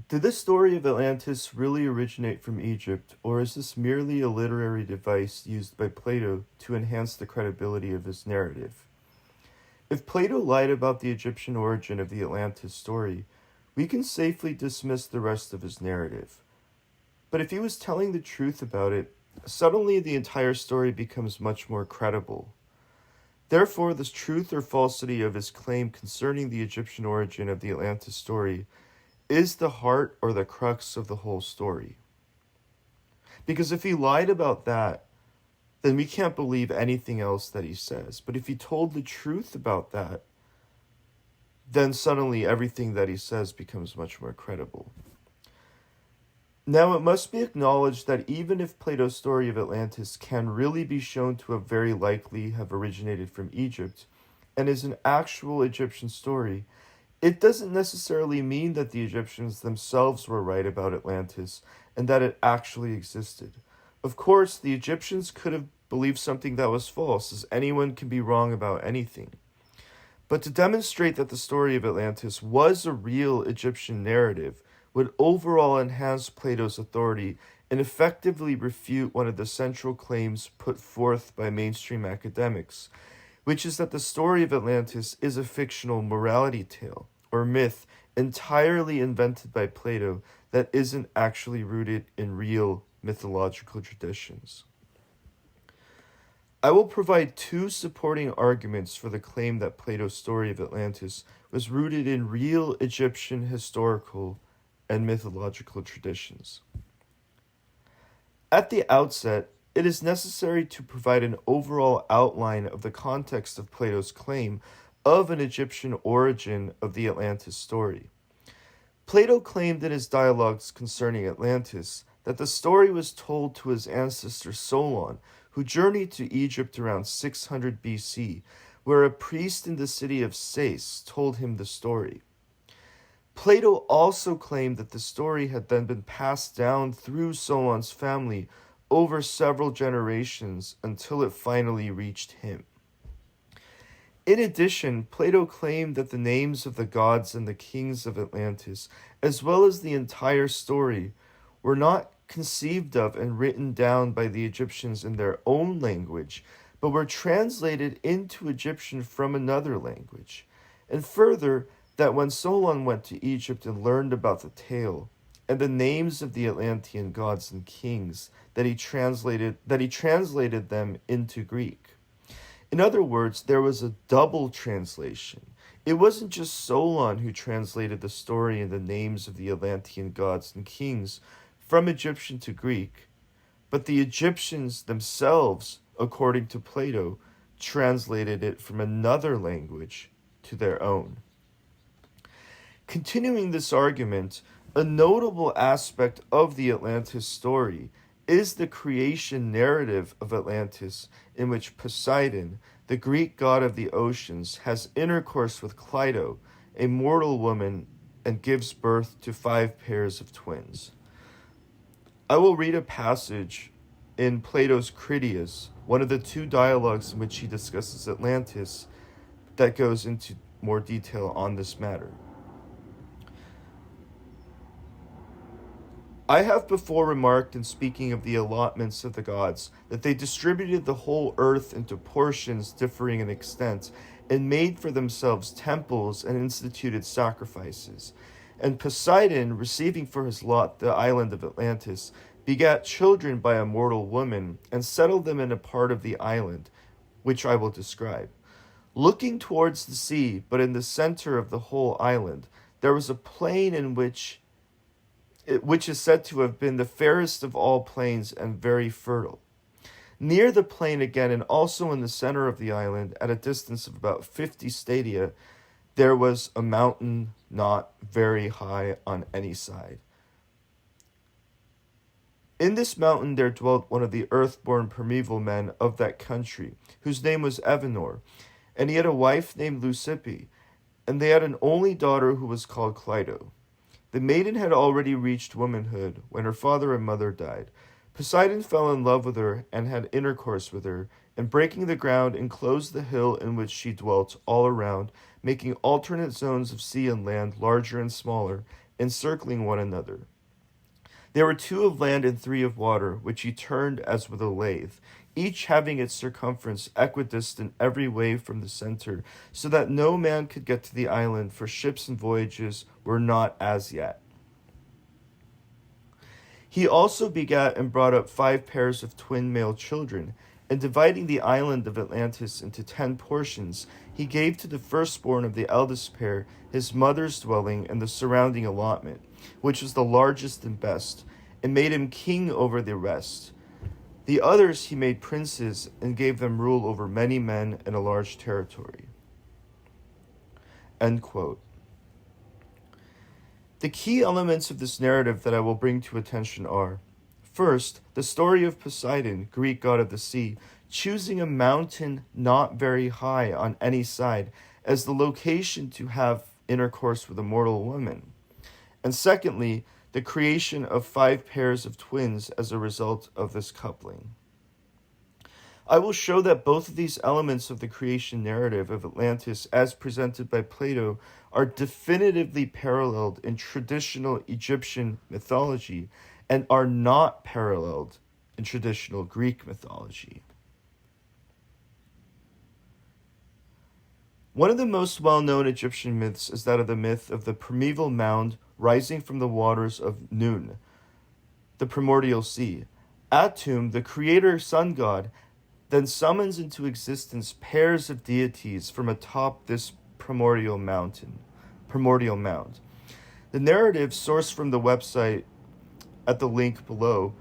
Did this story of Atlantis really originate from Egypt, or is this merely a literary device used by Plato to enhance the credibility of his narrative? If Plato lied about the Egyptian origin of the Atlantis story, we can safely dismiss the rest of his narrative. But if he was telling the truth about it, suddenly the entire story becomes much more credible. Therefore, the truth or falsity of his claim concerning the Egyptian origin of the Atlantis story is the heart or the crux of the whole story. Because if he lied about that, then we can't believe anything else that he says. But if he told the truth about that, then suddenly everything that he says becomes much more credible. Now, it must be acknowledged that even if Plato's story of Atlantis can really be shown to have very likely have originated from Egypt and is an actual Egyptian story, it doesn't necessarily mean that the Egyptians themselves were right about Atlantis and that it actually existed. Of course, the Egyptians could have believed something that was false, as anyone can be wrong about anything. But to demonstrate that the story of Atlantis was a real Egyptian narrative would overall enhance Plato's authority and effectively refute one of the central claims put forth by mainstream academics, which is that the story of Atlantis is a fictional morality tale, or myth, entirely invented by Plato that isn't actually rooted in real mythological traditions. I will provide two supporting arguments for the claim that Plato's story of Atlantis was rooted in real Egyptian historical and mythological traditions. At the outset, it is necessary to provide an overall outline of the context of Plato's claim of an Egyptian origin of the Atlantis story. Plato claimed in his dialogues concerning Atlantis that the story was told to his ancestor Solon, who journeyed to Egypt around 600 BC, where a priest in the city of Sais told him the story. Plato also claimed that the story had then been passed down through Solon's family over several generations until it finally reached him. In addition, Plato claimed that the names of the gods and the kings of Atlantis, as well as the entire story, were not conceived of and written down by the Egyptians in their own language, but were translated into Egyptian from another language. And further, that when Solon went to Egypt and learned about the tale and the names of the Atlantean gods and kings, that he translated them into Greek. In other words, there was a double translation. It wasn't just Solon who translated the story and the names of the Atlantean gods and kings from Egyptian to Greek, but the Egyptians themselves, according to Plato, translated it from another language to their own. Continuing this argument, a notable aspect of the Atlantis story is the creation narrative of Atlantis, in which Poseidon, the Greek god of the oceans, has intercourse with Cleito, a mortal woman, and gives birth to 5 pairs of twins. I will read a passage in Plato's Critias, one of the 2 dialogues in which he discusses Atlantis, that goes into more detail on this matter. I have before remarked in speaking of the allotments of the gods that they distributed the whole earth into portions differing in extent, and made for themselves temples and instituted sacrifices. And Poseidon, receiving for his lot the island of Atlantis, begat children by a mortal woman, and settled them in a part of the island, which I will describe. Looking towards the sea, but in the center of the whole island, there was a plain in which is said to have been the fairest of all plains and very fertile. Near the plain again, and also in the center of the island, at a distance of about 50 stadia, there was a mountain not very high on any side. In this mountain there dwelt one of the earth-born primeval men of that country, whose name was Evenor, and he had a wife named Leucippe, and they had an only daughter who was called Cleito. The maiden had already reached womanhood when her father and mother died. Poseidon fell in love with her and had intercourse with her, and breaking the ground enclosed the hill in which she dwelt all around, making alternate zones of sea and land larger and smaller, encircling one another. There were 2 of land and 3 of water, which he turned as with a lathe, each having its circumference equidistant every way from the center, so that no man could get to the island, for ships and voyages were not as yet. He also begat and brought up 5 pairs of twin male children, and dividing the island of Atlantis into 10 portions, he gave to the firstborn of the eldest pair his mother's dwelling and the surrounding allotment, which was the largest and best, and made him king over the rest. The others he made princes and gave them rule over many men and a large territory. End quote. The key elements of this narrative that I will bring to attention are: first, the story of Poseidon, Greek god of the sea, choosing a mountain not very high on any side as the location to have intercourse with a mortal woman. And secondly, the creation of 5 pairs of twins as a result of this coupling. I will show that both of these elements of the creation narrative of Atlantis, as presented by Plato, are definitively paralleled in traditional Egyptian mythology and are not paralleled in traditional Greek mythology. One of the most well-known Egyptian myths is that of the myth of the primeval mound rising from the waters of Nun, the primordial sea. Atum, the creator sun god, then summons into existence pairs of deities from atop this primordial mound. The narrative, sourced from the website at the link below,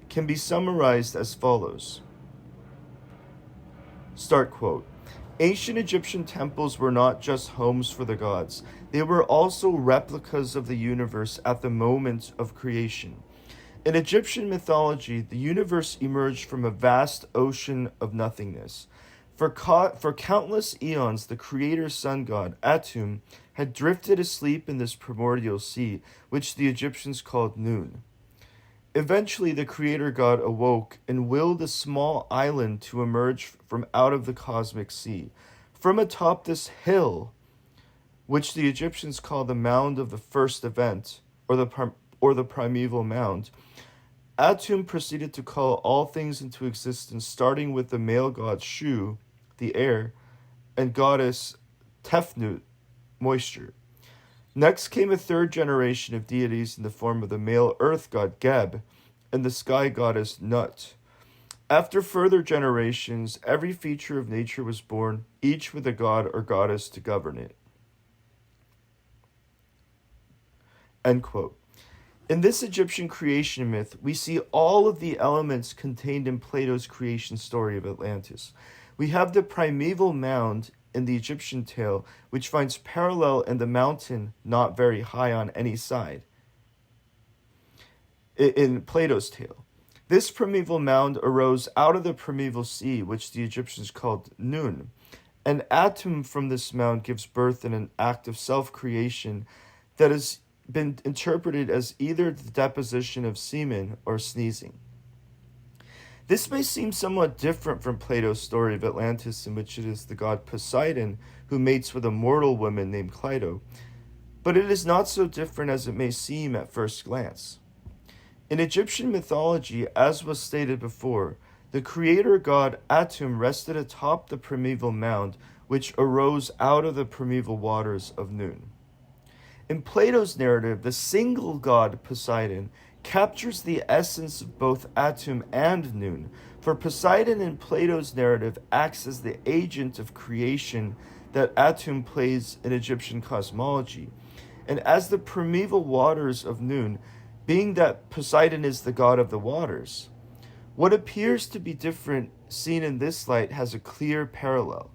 can be summarized as follows. Start quote. Ancient Egyptian temples were not just homes for the gods. They were also replicas of the universe at the moment of creation. In Egyptian mythology, the universe emerged from a vast ocean of nothingness. For countless eons, the creator sun god, Atum, had drifted asleep in this primordial sea, which the Egyptians called Nun. Eventually, the creator god awoke and willed a small island to emerge from out of the cosmic sea. From atop this hill, which the Egyptians call the mound of the first event, or the primeval mound, Atum proceeded to call all things into existence, starting with the male god Shu, the air, and goddess Tefnut, moisture. Next came a third generation of deities in the form of the male earth god Geb and the sky goddess Nut. After further generations, every feature of nature was born, each with a god or goddess to govern it. End quote. In this Egyptian creation myth, we see all of the elements contained in Plato's creation story of Atlantis. We have the primeval mound in the Egyptian tale, which finds parallel in the mountain not very high on any side in Plato's tale. This primeval mound arose out of the primeval sea, which the Egyptians called Nun. An Atum from this mound gives birth in an act of self-creation that has been interpreted as either the deposition of semen or sneezing. This may seem somewhat different from Plato's story of Atlantis, in which it is the god Poseidon who mates with a mortal woman named Cleito, but it is not so different as it may seem at first glance. In Egyptian mythology, as was stated before, the creator god Atum rested atop the primeval mound, which arose out of the primeval waters of Nun. In Plato's narrative, the single god Poseidon captures the essence of both Atum and Nun, for Poseidon in Plato's narrative acts as the agent of creation that Atum plays in Egyptian cosmology, and as the primeval waters of Nun, being that Poseidon is the god of the waters. What appears to be different seen in this light has a clear parallel.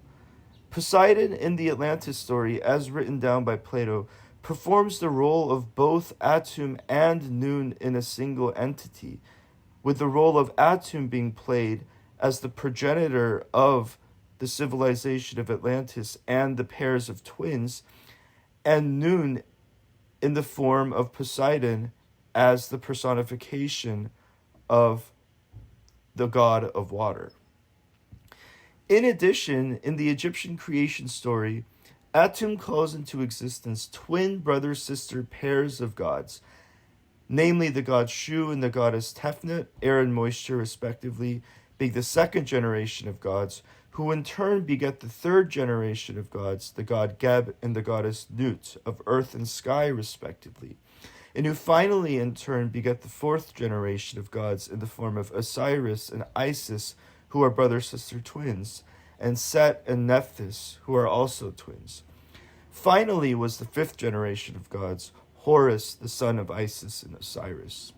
Poseidon in the Atlantis story, as written down by Plato, performs the role of both Atum and Nun in a single entity, with the role of Atum being played as the progenitor of the civilization of Atlantis and the pairs of twins, and Nun in the form of Poseidon as the personification of the god of water. In addition, in the Egyptian creation story, Atum calls into existence twin brother-sister pairs of gods, namely the god Shu and the goddess Tefnut, air and moisture respectively, being the second generation of gods, who in turn beget the third generation of gods, the god Geb and the goddess Nut, of earth and sky respectively, and who finally in turn beget the fourth generation of gods in the form of Osiris and Isis, who are brother-sister twins, and Set and Nephthys, who are also twins. Finally was the fifth generation of gods, Horus, the son of Isis and Osiris.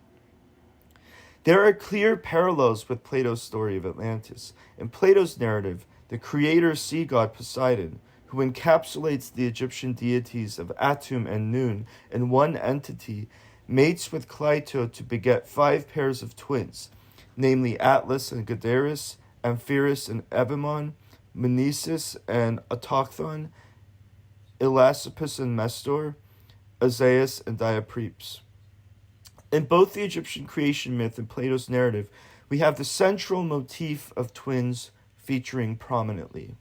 There are clear parallels with Plato's story of Atlantis. In Plato's narrative, the creator sea god Poseidon, who encapsulates the Egyptian deities of Atum and Nun in one entity, mates with Cleito to beget 5 pairs of twins, namely Atlas and Gaderis, Amphiris and Ebimon, Menesis and Autochthon, Elasippus and Mestor, Azaeus and Diaprepes. In both the Egyptian creation myth and Plato's narrative, we have the central motif of twins featuring prominently.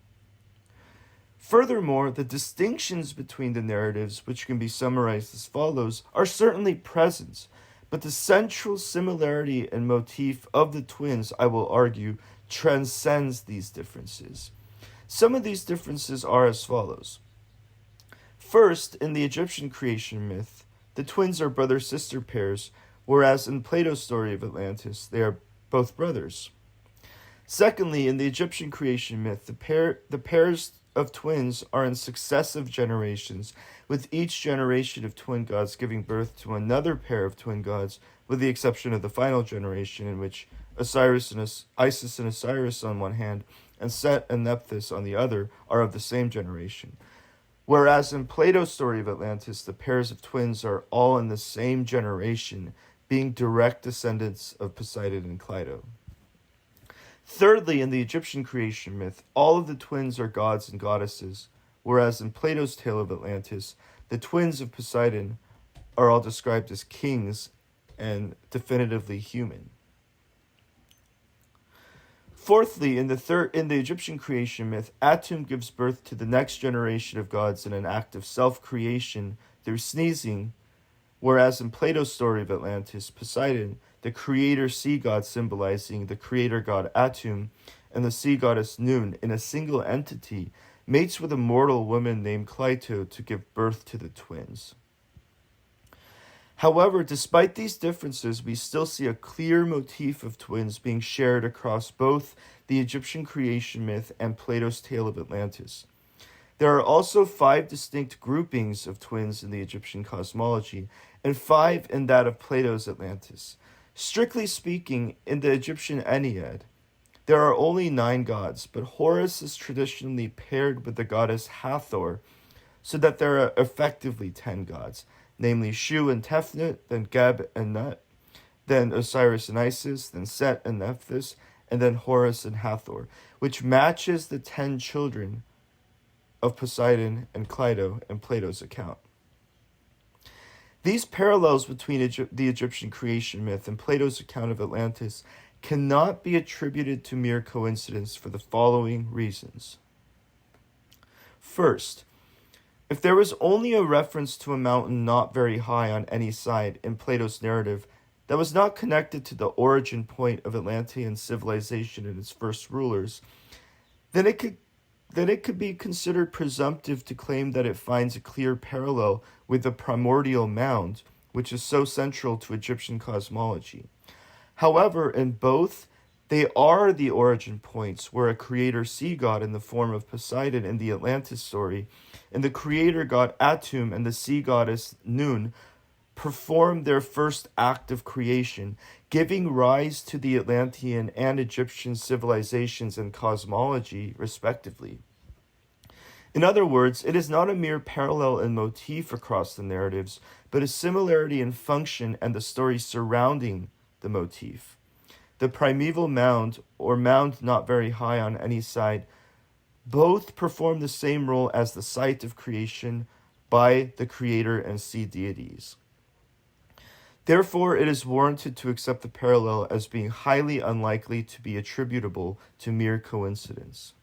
Furthermore, the distinctions between the narratives, which can be summarized as follows, are certainly present, but the central similarity and motif of the twins, I will argue, transcends these differences. Some of these differences are as follows. First, in the Egyptian creation myth, the twins are brother-sister pairs, whereas in Plato's story of Atlantis, they are both brothers. Secondly, in the Egyptian creation myth, the pairs of twins are in successive generations, with each generation of twin gods giving birth to another pair of twin gods, with the exception of the final generation, in which Isis and Osiris on one hand, and Set and Nephthys on the other, are of the same generation. Whereas in Plato's story of Atlantis, the pairs of twins are all in the same generation, being direct descendants of Poseidon and Cleito. Thirdly, in the Egyptian creation myth, all of the twins are gods and goddesses, whereas in Plato's tale of Atlantis, the twins of Poseidon are all described as kings and definitively human. Fourthly, in the Egyptian creation myth, Atum gives birth to the next generation of gods in an act of self-creation through sneezing, whereas in Plato's story of Atlantis, Poseidon, the creator sea god symbolizing the creator god Atum, and the sea goddess Nun, in a single entity, mates with a mortal woman named Cleito to give birth to the twins. However, despite these differences, we still see a clear motif of twins being shared across both the Egyptian creation myth and Plato's tale of Atlantis. There are also 5 distinct groupings of twins in the Egyptian cosmology, and 5 in that of Plato's Atlantis. Strictly speaking, in the Egyptian Ennead, there are only 9 gods, but Horus is traditionally paired with the goddess Hathor, so that there are effectively 10 gods, namely Shu and Tefnut, then Geb and Nut, then Osiris and Isis, then Set and Nephthys, and then Horus and Hathor, which matches the 10 children of Poseidon and Cleito in Plato's account. These parallels between the Egyptian creation myth and Plato's account of Atlantis cannot be attributed to mere coincidence for the following reasons. First, if there was only a reference to a mountain not very high on any side in Plato's narrative that was not connected to the origin point of Atlantean civilization and its first rulers, then it could be considered presumptive to claim that it finds a clear parallel with the primordial mound, which is so central to Egyptian cosmology. However, in both, they are the origin points where a creator sea god in the form of Poseidon in the Atlantis story, and the creator god Atum and the sea goddess Nun perform their first act of creation, giving rise to the Atlantean and Egyptian civilizations and cosmology, respectively. In other words, it is not a mere parallel in motif across the narratives, but a similarity in function and the story surrounding the motif. The primeval mound, or mound not very high on any side, both perform the same role as the site of creation by the creator and sea deities. Therefore, it is warranted to accept the parallel as being highly unlikely to be attributable to mere coincidence.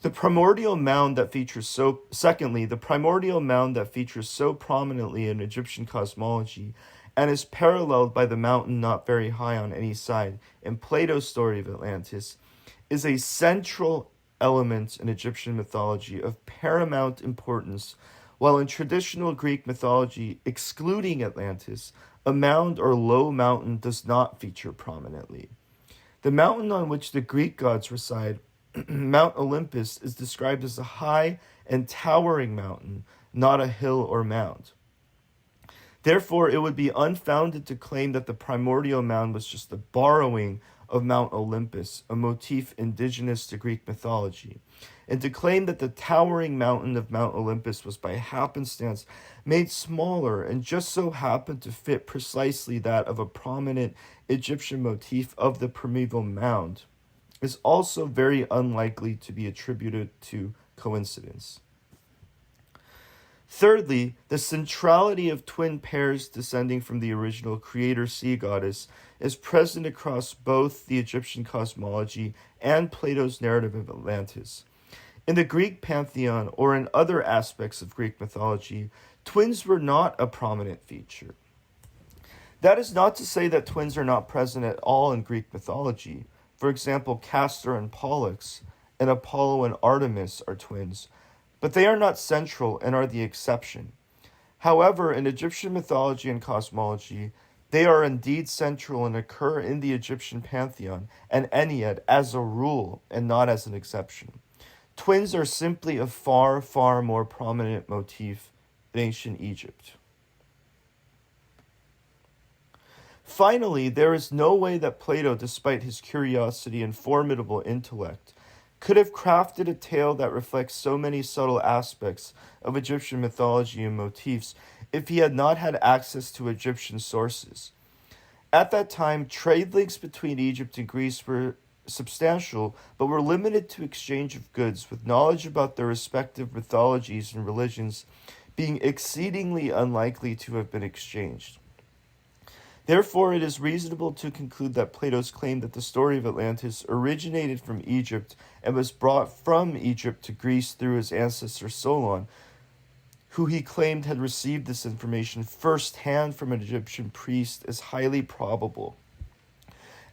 The primordial mound that features so secondly, the primordial mound that features so prominently in Egyptian cosmology and is paralleled by the mountain not very high on any side in Plato's story of Atlantis is a central element in Egyptian mythology of paramount importance, while in traditional Greek mythology, excluding Atlantis, a mound or low mountain does not feature prominently. The mountain on which the Greek gods reside, Mount Olympus, is described as a high and towering mountain, not a hill or mound. Therefore, it would be unfounded to claim that the primordial mound was just a borrowing of Mount Olympus, a motif indigenous to Greek mythology, and to claim that the towering mountain of Mount Olympus was by happenstance made smaller and just so happened to fit precisely that of a prominent Egyptian motif of the primeval mound is also very unlikely to be attributed to coincidence. Thirdly, the centrality of twin pairs descending from the original creator sea goddess is present across both the Egyptian cosmology and Plato's narrative of Atlantis. In the Greek pantheon, or in other aspects of Greek mythology, twins were not a prominent feature. That is not to say that twins are not present at all in Greek mythology. For example, Castor and Pollux, and Apollo and Artemis are twins, but they are not central and are the exception. However, in Egyptian mythology and cosmology, they are indeed central and occur in the Egyptian pantheon and Ennead as a rule and not as an exception. Twins are simply a far, far more prominent motif in ancient Egypt. Finally, there is no way that Plato, despite his curiosity and formidable intellect, could have crafted a tale that reflects so many subtle aspects of Egyptian mythology and motifs if he had not had access to Egyptian sources. At that time, trade links between Egypt and Greece were substantial, but were limited to exchange of goods, with knowledge about their respective mythologies and religions being exceedingly unlikely to have been exchanged. Therefore, it is reasonable to conclude that Plato's claim that the story of Atlantis originated from Egypt and was brought from Egypt to Greece through his ancestor Solon, who he claimed had received this information firsthand from an Egyptian priest, is highly probable.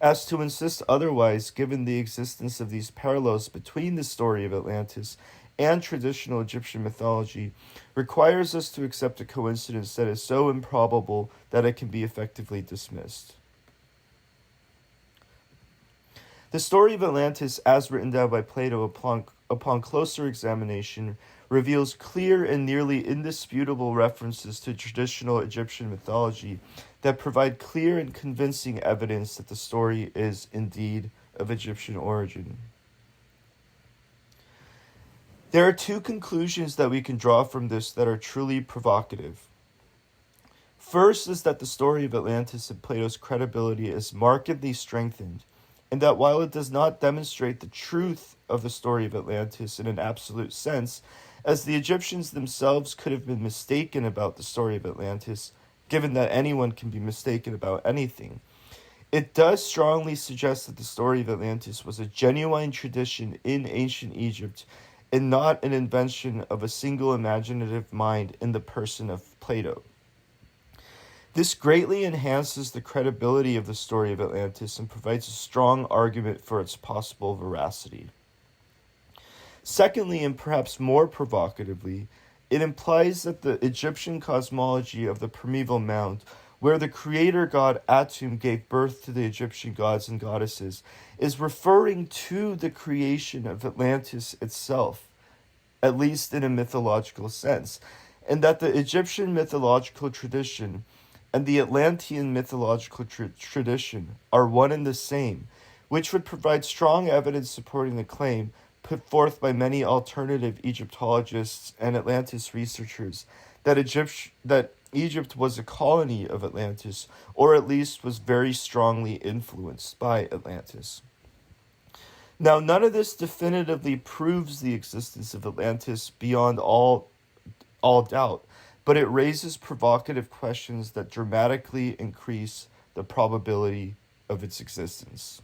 As to insist otherwise, given the existence of these parallels between the story of Atlantis and traditional Egyptian mythology, requires us to accept a coincidence that is so improbable that it can be effectively dismissed. The story of Atlantis, as written down by Plato upon closer examination, reveals clear and nearly indisputable references to traditional Egyptian mythology that provide clear and convincing evidence that the story is indeed of Egyptian origin. There are two conclusions that we can draw from this that are truly provocative. First is that the story of Atlantis and Plato's credibility is markedly strengthened, and that while it does not demonstrate the truth of the story of Atlantis in an absolute sense, as the Egyptians themselves could have been mistaken about the story of Atlantis, given that anyone can be mistaken about anything, it does strongly suggest that the story of Atlantis was a genuine tradition in ancient Egypt and not an invention of a single imaginative mind in the person of Plato. This greatly enhances the credibility of the story of Atlantis and provides a strong argument for its possible veracity. Secondly, and perhaps more provocatively, it implies that the Egyptian cosmology of the primeval mound, where the creator god Atum gave birth to the Egyptian gods and goddesses, is referring to the creation of Atlantis itself, at least in a mythological sense, and that the Egyptian mythological tradition and the Atlantean mythological tradition are one and the same, which would provide strong evidence supporting the claim put forth by many alternative Egyptologists and Atlantis researchers that Egypt was a colony of Atlantis, or at least was very strongly influenced by Atlantis. Now, none of this definitively proves the existence of Atlantis beyond all doubt, but it raises provocative questions that dramatically increase the probability of its existence.